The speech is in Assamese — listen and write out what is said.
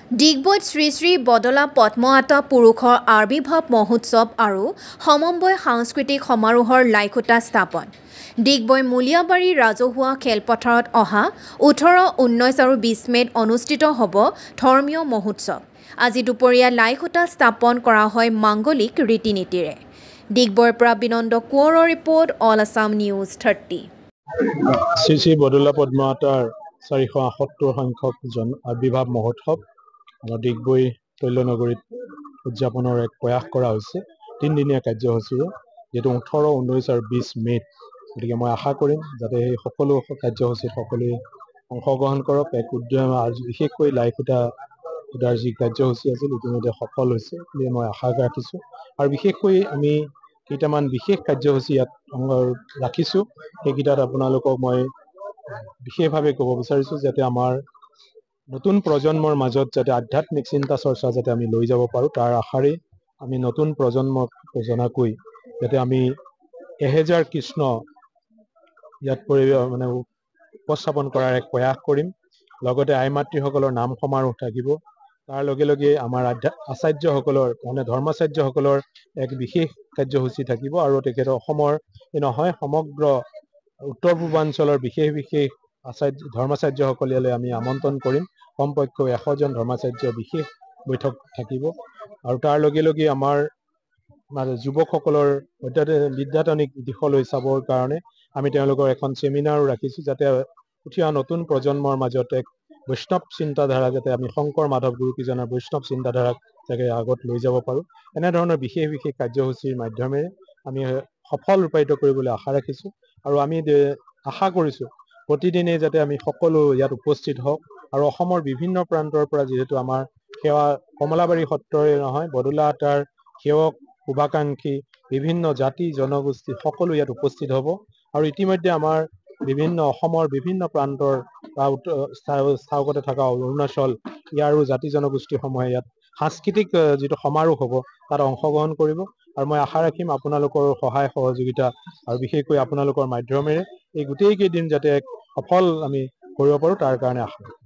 ডিগবৈত শ্ৰী শ্ৰী বদলা পদ্মআতা পুৰুষৰ আবিৰ্ভাৱ মহোৎসৱ আৰু সমন্বয় সাংস্কৃতিক সমাৰোহৰ লাইখুটা স্থাপন। ডিগবৈ মুলিয়াবাৰী ৰাজহুৱা খেলপথাৰত অহা 18, 19 আৰু 20 মে'ত অনুষ্ঠিত হ'ব ধৰ্মীয় মহোৎসৱ। আজি দুপৰীয়া লাইখুটা স্থাপন কৰা হয় মাংগলিক ৰীতি নীতিৰে। ডিগবৈৰ পৰা বিনন্দ কোঁৱৰৰ report, all Assam news 30। Shri Shri বদলা পদ্মআতাৰ 478 সংখ্যক আবিৰ্ভাৱ মহোৎসৱ আমাৰ ডিগবৈ তৈলনগৰীত উদযাপনৰ এক প্ৰয়াস কৰা হৈছে 3 দিনীয়া কাৰ্যসূচীৰে, যেটো 18, 19 আৰু 20 মে'ত। গতিকে মই আশা কৰিম যাতে এই সকলো কাৰ্যসূচীত সকলোৱে অংশগ্ৰহণ কৰক। এক উদ্যম বিশেষকৈ লাইখুটা যি কাৰ্যসূচী আছিল ইতিমধ্যে সফল হৈছে বুলি মই আশা ৰাখিছোঁ। আৰু বিশেষকৈ আমি কেইটামান বিশেষ কাৰ্যসূচী ইয়াত ৰাখিছোঁ, সেইকেইটাত আপোনালোকক মই বিশেষভাৱে ক'ব বিচাৰিছোঁ যাতে আমাৰ নতুন প্ৰজন্মৰ মাজত যাতে আধ্যাত্মিক চিন্তা চৰ্চা যাতে আমি লৈ যাব পাৰোঁ, তাৰ আশাৰে আমি নতুন প্ৰজন্মক জনাকৈ যাতে আমি এহেজাৰ কৃষ্ণ ইয়াত উপস্থাপন কৰাৰ এক প্ৰয়াস কৰিম। লগতে আই মাতৃসকলৰ নাম সমাৰোহ থাকিব। তাৰ লগে লগে আমাৰ আচাৰ্যসকলৰ ধৰ্মাচাৰ্যসকলৰ এক বিশেষ কাৰ্যসূচী থাকিব আৰু তেখেতৰ অসমৰ নহয় সমগ্ৰ উত্তৰ পূৰ্বাঞ্চলৰ বিশেষ ধৰ্মাচাৰ্যসকললৈ আমি আমন্ত্ৰণ কৰিম। কমপক্ষে 100 জন ধৰ্মাচাৰ্য বিশেষ বৈঠক থাকিব। আৰু তাৰ লগে লগে আমাৰ যুৱকসকলৰ বিদ্যাতনিক দিশলৈ চাবৰ কাৰণে আমি তেওঁলোকৰ এখন চেমিনাৰো ৰাখিছোঁ, যাতে উঠি অহা নতুন প্ৰজন্মৰ মাজত এক বৈষ্ণৱ চিন্তাধাৰা যাতে আমি শংকৰ মাধৱ গুৰুকেইজনৰ বৈষ্ণৱ চিন্তাধাৰাক যাতে আগত লৈ যাব পাৰোঁ। এনেধৰণৰ বিশেষ কাৰ্যসূচীৰ মাধ্যমেৰে আমি সফল ৰূপায়িত কৰিবলৈ আশা ৰাখিছোঁ। আৰু আমি আশা কৰিছোঁ প্ৰতিদিনে যাতে আমি সকলো ইয়াত উপস্থিত হওক আৰু অসমৰ বিভিন্ন প্ৰান্তৰ পৰা যিহেতু আমাৰ সেৱা কমলাবাৰী সত্ৰৰে নহয় বদলাআতাৰ সেৱক শুভাকাংক্ষী বিভিন্ন জাতি জনগোষ্ঠী সকলো ইয়াত উপস্থিত হ'ব। আৰু ইতিমধ্যে আমাৰ অসমৰ বিভিন্ন প্ৰান্তৰ স্থায়কতে থকা অৰুণাচল ইয়াৰো জাতি জনগোষ্ঠীসমূহে ইয়াত সাংস্কৃতিক যিটো সমাৰোহ হ'ব তাত অংশগ্ৰহণ কৰিব। আৰু মই আশা ৰাখিম আপোনালোকৰ সহায় সহযোগিতা আৰু বিশেষকৈ আপোনালোকৰ মাধ্যমেৰে এই গোটেই কেইদিন যাতে এক সফল আমি কৰিব পাৰোঁ তাৰ কাৰণে আশা ৰাখিম।